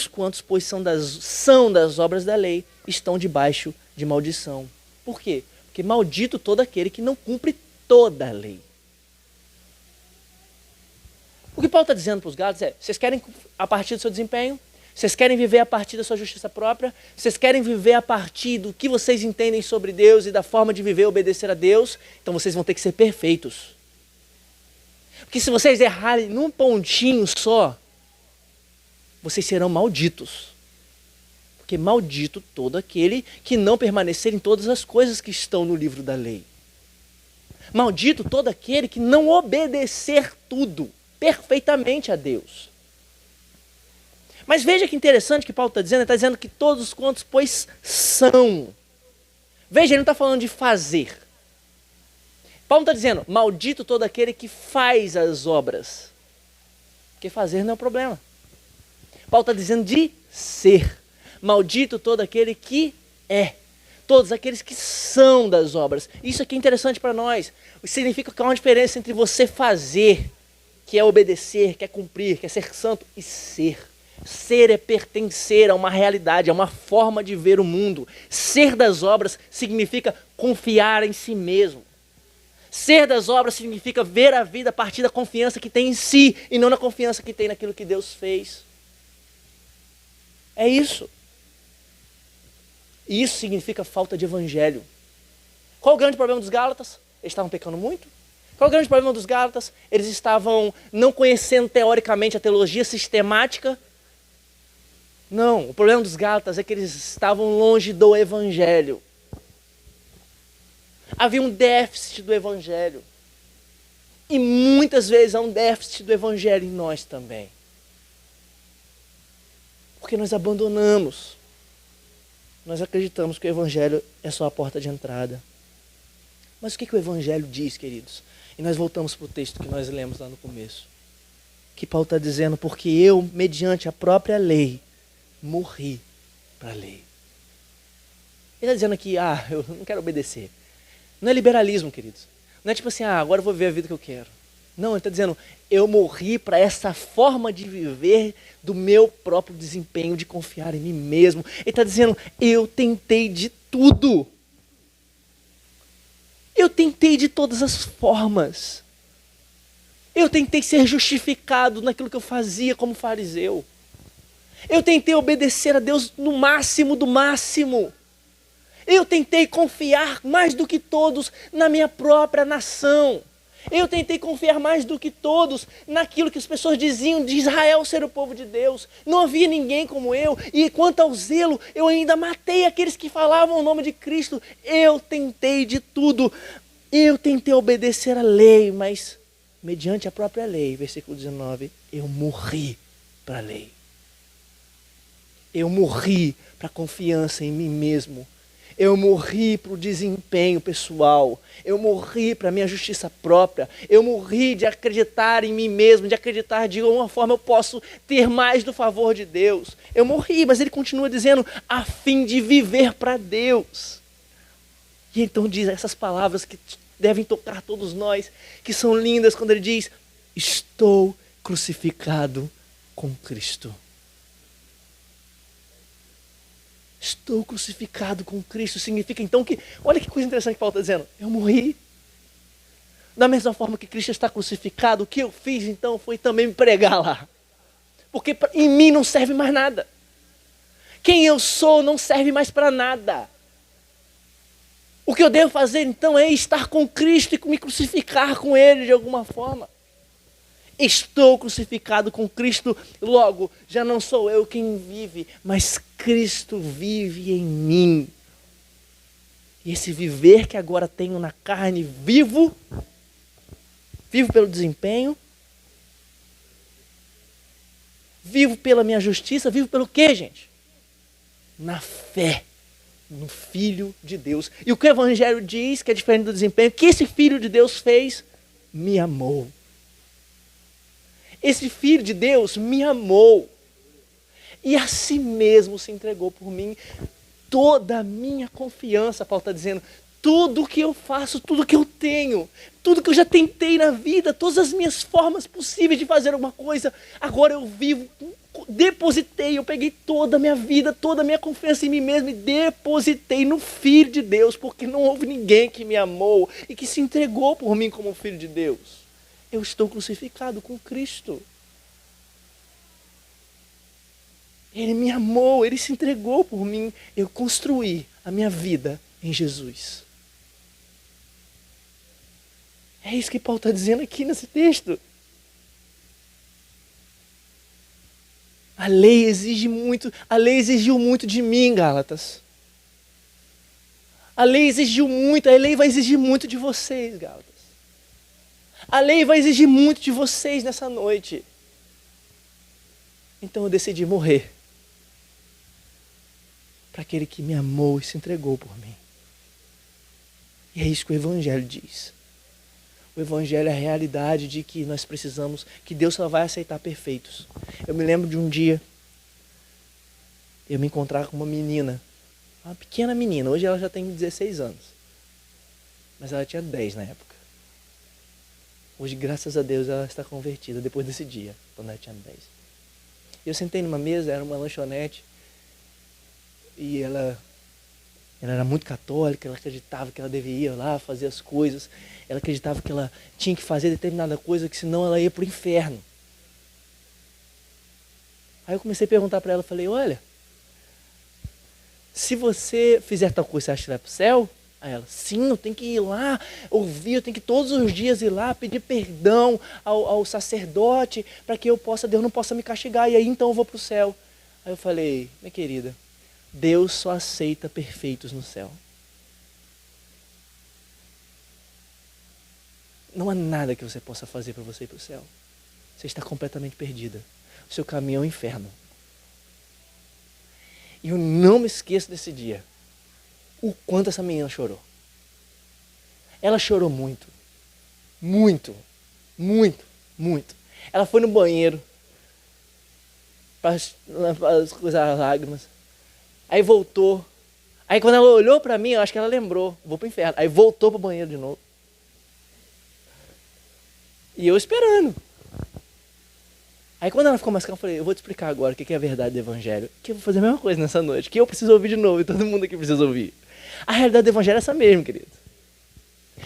quantos, pois, são das obras da lei, estão debaixo de maldição. Por quê? Porque maldito todo aquele que não cumpre toda a lei. O que Paulo está dizendo para os Gálatas é, vocês querem a partir do seu desempenho? Vocês querem viver a partir da sua justiça própria? Vocês querem viver a partir do que vocês entendem sobre Deus e da forma de viver e obedecer a Deus? Então vocês vão ter que ser perfeitos. Porque se vocês errarem num pontinho só, vocês serão malditos. Porque maldito todo aquele que não permanecer em todas as coisas que estão no livro da lei. Maldito todo aquele que não obedecer tudo perfeitamente a Deus. Mas veja que interessante que Paulo está dizendo. Ele está dizendo que todos quantos, pois, são. Veja, ele não está falando de fazer. Paulo está dizendo, maldito todo aquele que faz as obras. Porque fazer não é o problema. Paulo está dizendo de ser. Maldito todo aquele que é. Todos aqueles que são das obras. Isso aqui é interessante para nós. Significa que há uma diferença entre você fazer, que é obedecer, que é cumprir, que é ser santo, e ser. Ser é pertencer a uma realidade, a uma forma de ver o mundo. Ser das obras significa confiar em si mesmo. Ser das obras significa ver a vida a partir da confiança que tem em si e não na confiança que tem naquilo que Deus fez. É isso. E isso significa falta de evangelho. Qual o grande problema dos Gálatas? Eles estavam pecando muito. Qual o grande problema dos Gálatas? Eles estavam não conhecendo teoricamente a teologia sistemática. Não, o problema dos Gálatas é que eles estavam longe do evangelho. Havia um déficit do evangelho. E muitas vezes há um déficit do evangelho em nós também. Porque nós abandonamos. Nós acreditamos que o evangelho é só a porta de entrada. Mas o que o evangelho diz, queridos? E nós voltamos para o texto que nós lemos lá no começo. Que Paulo está dizendo, porque eu, mediante a própria lei, morri para a lei. Ele está dizendo aqui, eu não quero obedecer. Não é liberalismo, queridos. Não é tipo assim, agora eu vou viver a vida que eu quero. Não, ele está dizendo, eu morri para essa forma de viver do meu próprio desempenho, de confiar em mim mesmo. Ele está dizendo, eu tentei de tudo. Eu tentei de todas as formas. Eu tentei ser justificado naquilo que eu fazia como fariseu. Eu tentei obedecer a Deus no máximo do máximo. Eu tentei confiar mais do que todos na minha própria nação. Eu tentei confiar mais do que todos naquilo que as pessoas diziam de Israel ser o povo de Deus. Não havia ninguém como eu. E quanto ao zelo, eu ainda matei aqueles que falavam o nome de Cristo. Eu tentei de tudo. Eu tentei obedecer a lei, mas mediante a própria lei, versículo 19, eu morri para a lei. Eu morri para a confiança em mim mesmo. Eu morri para o desempenho pessoal. Eu morri para a minha justiça própria. Eu morri de acreditar em mim mesmo, de acreditar de alguma forma eu posso ter mais do favor de Deus. Eu morri, mas ele continua dizendo, a fim de viver para Deus. E então diz essas palavras que devem tocar todos nós, que são lindas quando ele diz, estou crucificado com Cristo. Estou crucificado com Cristo. Significa então que, olha que coisa interessante que Paulo está dizendo. Eu morri. Da mesma forma que Cristo está crucificado, o que eu fiz então foi também me pregar lá. Porque em mim não serve mais nada. Quem eu sou não serve mais para nada. O que eu devo fazer então é estar com Cristo e me crucificar com Ele de alguma forma. Estou crucificado com Cristo, logo, já não sou eu quem vive, mas Cristo vive em mim. E esse viver que agora tenho na carne, vivo pelo desempenho, vivo pela minha justiça, vivo pelo quê, gente? Na fé, no Filho de Deus. E o que o Evangelho diz, que é diferente do desempenho, que esse Filho de Deus fez, me amou. Esse Filho de Deus me amou e a si mesmo se entregou por mim. Toda a minha confiança, Paulo está dizendo, tudo que eu faço, tudo que eu tenho, tudo que eu já tentei na vida, todas as minhas formas possíveis de fazer alguma coisa, agora eu vivo, depositei, eu peguei toda a minha vida, toda a minha confiança em mim mesmo e depositei no Filho de Deus, porque não houve ninguém que me amou e que se entregou por mim como Filho de Deus. Eu estou crucificado com Cristo. Ele me amou, Ele se entregou por mim. Eu construí a minha vida em Jesus. É isso que Paulo está dizendo aqui nesse texto. A lei exigiu muito de mim, Gálatas. A lei exigiu muito, a lei vai exigir muito de vocês, Gálatas. A lei vai exigir muito de vocês nessa noite. Então eu decidi morrer para aquele que me amou e se entregou por mim. E é isso que o Evangelho diz. O Evangelho é a realidade de que nós precisamos, que Deus só vai aceitar perfeitos. Eu me lembro de um dia, eu me encontrar com uma menina, uma pequena menina, hoje ela já tem 16 anos, mas ela tinha 10 na época. Hoje, graças a Deus, ela está convertida depois desse dia, quando ela tinha 10. Eu sentei numa mesa, era uma lanchonete, e ela era muito católica, ela acreditava que ela devia ir lá fazer as coisas, ela acreditava que ela tinha que fazer determinada coisa, que senão ela ia para o inferno. Aí eu comecei a perguntar para ela, falei, olha, se você fizer tal coisa, você acha que vai para o céu? Aí ela, sim, eu tenho que ir lá, ouvir, eu tenho que todos os dias ir lá, pedir perdão ao sacerdote, para que Deus não possa me castigar, e aí então eu vou para o céu. Aí eu falei, minha querida, Deus só aceita perfeitos no céu. Não há nada que você possa fazer para você ir para o céu. Você está completamente perdida. O seu caminho é o inferno. E eu não me esqueço desse dia. O quanto essa menina chorou. Ela chorou muito. Muito. Muito. Muito. Ela foi no banheiro para coisar as lágrimas. Aí voltou. Aí quando ela olhou para mim, eu acho que ela lembrou. Vou pro inferno. Aí voltou pro banheiro de novo. E eu esperando. Aí quando ela ficou mais calma, eu falei, eu vou te explicar agora o que é a verdade do Evangelho. Que eu vou fazer a mesma coisa nessa noite. Que eu preciso ouvir de novo e todo mundo aqui precisa ouvir. A realidade do Evangelho é essa mesmo, querido.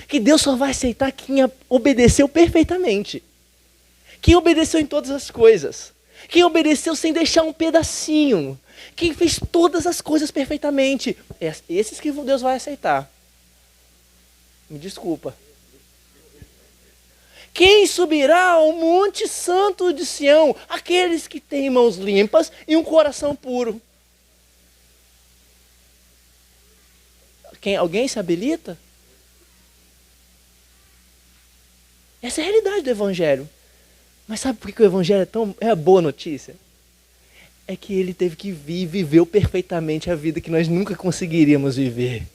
Que Deus só vai aceitar quem obedeceu perfeitamente. Quem obedeceu em todas as coisas. Quem obedeceu sem deixar um pedacinho. Quem fez todas as coisas perfeitamente. Esses que Deus vai aceitar. Me desculpa. Quem subirá ao monte santo de Sião? Aqueles que têm mãos limpas e um coração puro. Alguém se habilita? Essa é a realidade do Evangelho. Mas sabe por que o Evangelho é a boa notícia? É que ele teve que vir e viveu perfeitamente a vida que nós nunca conseguiríamos viver.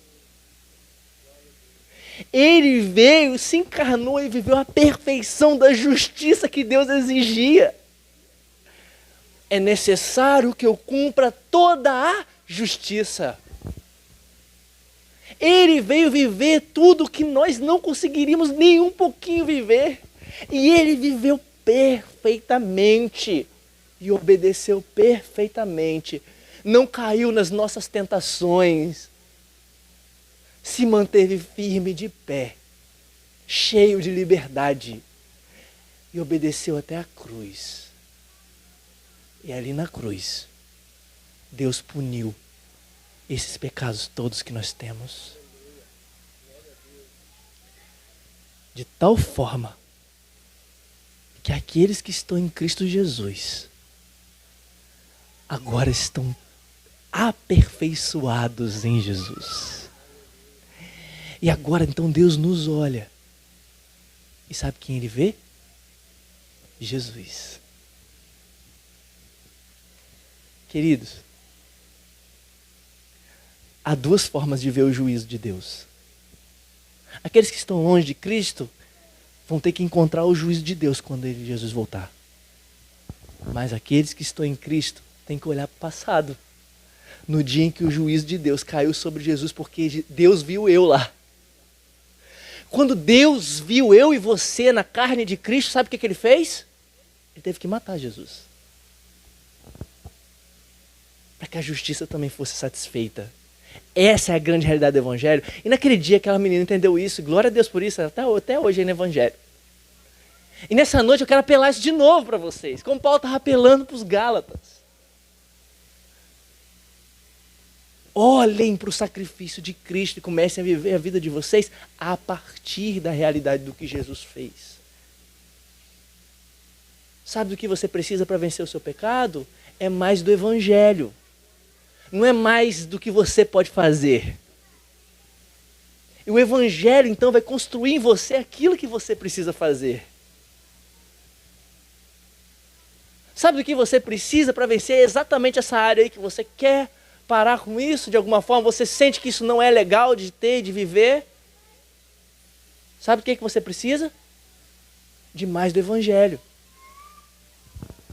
Ele veio, se encarnou e viveu a perfeição da justiça que Deus exigia. É necessário que eu cumpra toda a justiça. Ele veio viver tudo que nós não conseguiríamos nem um pouquinho viver. E ele viveu perfeitamente. E obedeceu perfeitamente. Não caiu nas nossas tentações. Se manteve firme de pé. Cheio de liberdade. E obedeceu até a cruz. E ali na cruz, Deus puniu esses pecados todos que nós temos. De tal forma que aqueles que estão em Cristo Jesus agora estão aperfeiçoados em Jesus. E agora então Deus nos olha. E sabe quem Ele vê? Jesus. Queridos, há duas formas de ver o juízo de Deus. Aqueles que estão longe de Cristo vão ter que encontrar o juízo de Deus quando Jesus voltar. Mas aqueles que estão em Cristo têm que olhar para o passado. No dia em que o juízo de Deus caiu sobre Jesus, porque Deus viu eu lá. Quando Deus viu eu e você na carne de Cristo, sabe o que ele fez? Ele teve que matar Jesus. Para que a justiça também fosse satisfeita. Essa é a grande realidade do Evangelho. E naquele dia aquela menina entendeu isso. Glória a Deus por isso. Até hoje é no Evangelho. E nessa noite eu quero apelar isso de novo para vocês. Como Paulo estava apelando para os Gálatas. Olhem para o sacrifício de Cristo e comecem a viver a vida de vocês a partir da realidade do que Jesus fez. Sabe do que você precisa para vencer o seu pecado? É mais do Evangelho. Não é mais do que você pode fazer. E o Evangelho, então, vai construir em você aquilo que você precisa fazer. Sabe do que você precisa para vencer exatamente essa área aí que você quer parar com isso? De alguma forma, você sente que isso não é legal de ter, de viver? Sabe o que você precisa? De mais do Evangelho.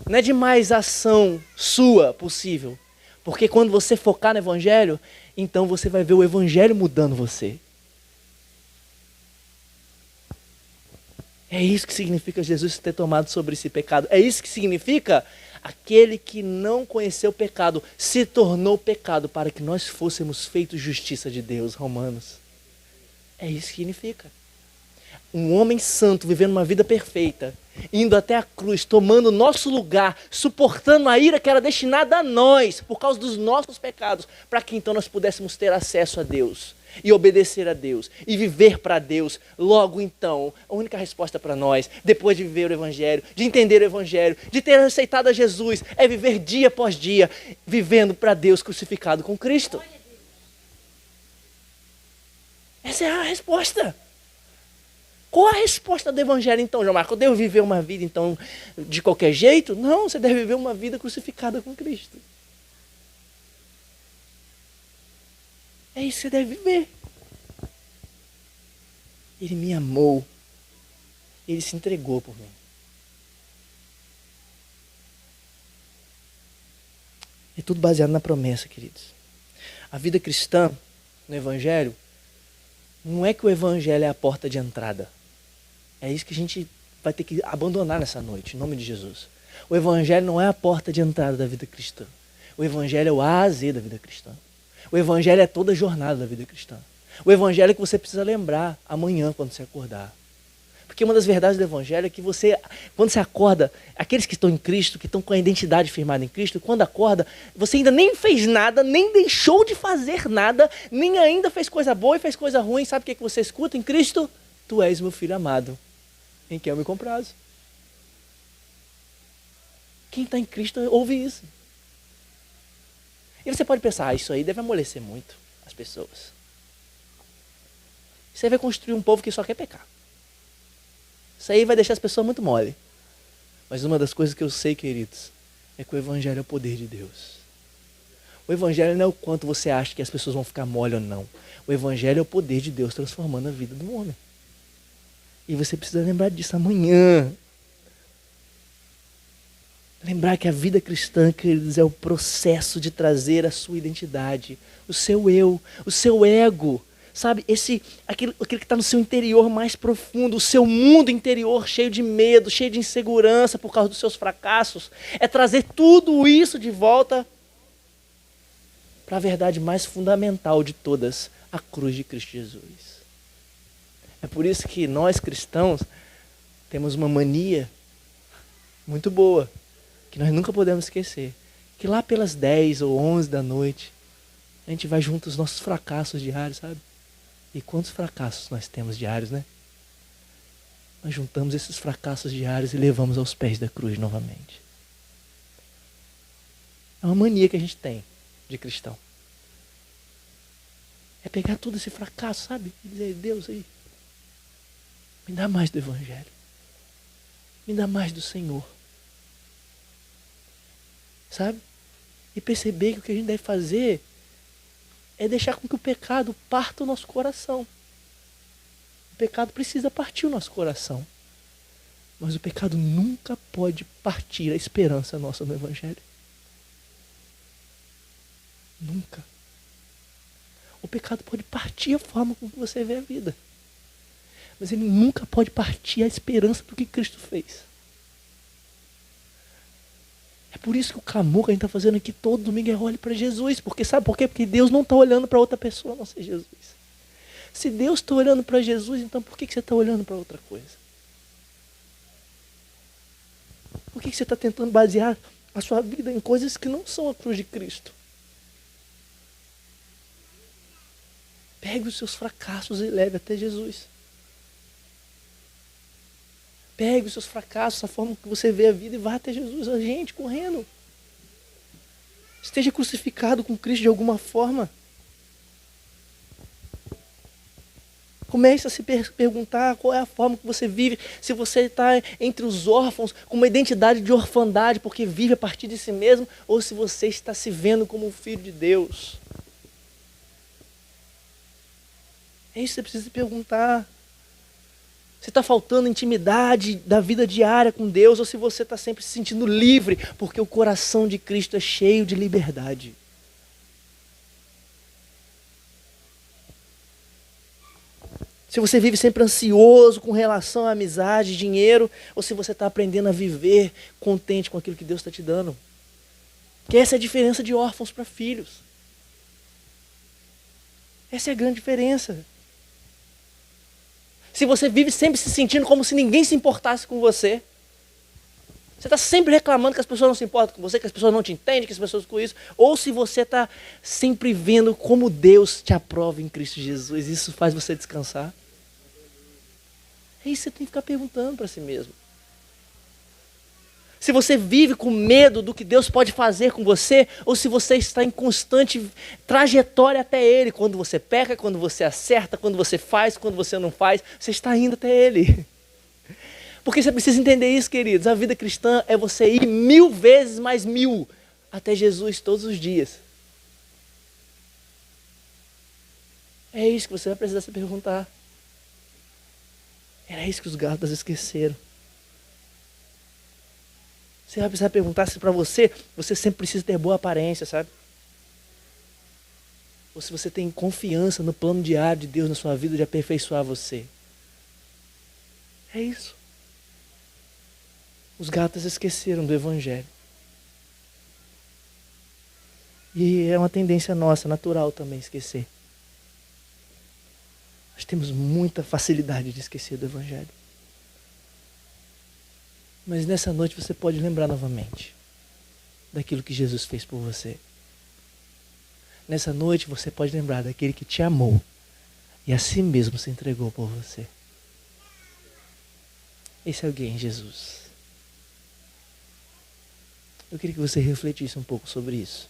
Não é de mais ação sua possível. Porque quando você focar no Evangelho, então você vai ver o Evangelho mudando você. É isso que significa Jesus ter tomado sobre si pecado. É isso que significa aquele que não conheceu o pecado se tornou pecado para que nós fôssemos feitos justiça de Deus. Romanos. É isso que significa. Um homem santo vivendo uma vida perfeita, indo até a cruz, tomando o nosso lugar, suportando a ira que era destinada a nós, por causa dos nossos pecados, para que então nós pudéssemos ter acesso a Deus, e obedecer a Deus, e viver para Deus. Logo então, a única resposta para nós, depois de viver o Evangelho, de entender o Evangelho, de ter aceitado a Jesus, é viver dia após dia, vivendo para Deus crucificado com Cristo. Essa é a resposta. Qual a resposta do Evangelho então, João Marcos? Eu devo viver uma vida então de qualquer jeito? Não, você deve viver uma vida crucificada com Cristo. É isso que você deve viver. Ele me amou. Ele se entregou por mim. É tudo baseado na promessa, queridos. A vida cristã, no Evangelho, não é que o Evangelho é a porta de entrada. É isso que a gente vai ter que abandonar nessa noite, em nome de Jesus. O Evangelho não é a porta de entrada da vida cristã. O Evangelho é o A a Z da vida cristã. O Evangelho é toda a jornada da vida cristã. O Evangelho é que você precisa lembrar amanhã quando você acordar. Porque uma das verdades do Evangelho é que você, quando você acorda, aqueles que estão em Cristo, que estão com a identidade firmada em Cristo, quando acorda, você ainda nem fez nada, nem deixou de fazer nada, nem ainda fez coisa boa e fez coisa ruim. Sabe o que é que você escuta em Cristo? Tu és meu filho amado, em quem eu me comprazo. Quem está em Cristo ouve isso. E você pode pensar, isso aí deve amolecer muito as pessoas. Isso aí vai construir um povo que só quer pecar. Isso aí vai deixar as pessoas muito mole. Mas uma das coisas que eu sei, queridos, é que o Evangelho é o poder de Deus. O Evangelho não é o quanto você acha que as pessoas vão ficar mole ou não. O Evangelho é o poder de Deus transformando a vida do homem. E você precisa lembrar disso amanhã. Lembrar que a vida cristã, queridos, é o processo de trazer a sua identidade, o seu eu, o seu ego, sabe? Aquilo que está no seu interior mais profundo, o seu mundo interior cheio de medo, cheio de insegurança por causa dos seus fracassos. É trazer tudo isso de volta para a verdade mais fundamental de todas, a cruz de Cristo Jesus. É por isso que nós cristãos temos uma mania muito boa, que nós nunca podemos esquecer, que lá pelas 10 ou 11 da noite, a gente vai junto aos nossos fracassos diários, sabe? E quantos fracassos nós temos diários, né? Nós juntamos esses fracassos diários e levamos aos pés da cruz novamente. É uma mania que a gente tem de cristão. É pegar todo esse fracasso, sabe? E dizer, Deus aí, me dá mais do Evangelho. Me dá mais do Senhor. Sabe? E perceber que o que a gente deve fazer é deixar com que o pecado parta o nosso coração. O pecado precisa partir o nosso coração. Mas o pecado nunca pode partir a esperança nossa no Evangelho. Nunca. O pecado pode partir a forma como você vê a vida. Mas ele nunca pode partir a esperança do que Cristo fez. É por isso que o clamor que a gente está fazendo aqui todo domingo é olhe para Jesus. Porque sabe por quê? Porque Deus não está olhando para outra pessoa, a não ser Jesus. Se Deus está olhando para Jesus, então por que você está olhando para outra coisa? Por que você está tentando basear a sua vida em coisas que não são a cruz de Cristo? Pegue os seus fracassos e leve até Jesus. Pegue os seus fracassos, a forma que você vê a vida e vá até Jesus. A gente, correndo. Esteja crucificado com Cristo de alguma forma. Comece a se perguntar qual é a forma que você vive. Se você está entre os órfãos, com uma identidade de orfandade, porque vive a partir de si mesmo, ou se você está se vendo como um filho de Deus. É isso que você precisa se perguntar. Se está faltando intimidade da vida diária com Deus, ou se você está sempre se sentindo livre, porque o coração de Cristo é cheio de liberdade. Se você vive sempre ansioso com relação à amizade, dinheiro, ou se você está aprendendo a viver contente com aquilo que Deus está te dando. Que essa é a diferença de órfãos para filhos. Essa é a grande diferença. Se você vive sempre se sentindo como se ninguém se importasse com você, você está sempre reclamando que as pessoas não se importam com você, que as pessoas não te entendem, que as pessoas com isso, ou se você está sempre vendo como Deus te aprova em Cristo Jesus, isso faz você descansar. É isso que você tem que ficar perguntando para si mesmo. Se você vive com medo do que Deus pode fazer com você, ou se você está em constante trajetória até Ele, quando você peca, quando você acerta, quando você faz, quando você não faz, você está indo até Ele. Porque você precisa entender isso, queridos. A vida cristã é você ir 1000 vezes mais 1000 até Jesus todos os dias. É isso que você vai precisar se perguntar. Era isso que os Gálatas esqueceram. Você vai precisar perguntar se para você sempre precisa ter boa aparência, sabe? Ou se você tem confiança no plano diário de Deus na sua vida de aperfeiçoar você. É isso. Os Gálatas esqueceram do Evangelho. E é uma tendência nossa, natural também, esquecer. Nós temos muita facilidade de esquecer do Evangelho. Mas nessa noite você pode lembrar novamente daquilo que Jesus fez por você. Nessa noite você pode lembrar daquele que te amou e a si mesmo se entregou por você. Esse alguém é Jesus. Eu queria que você refletisse um pouco sobre isso.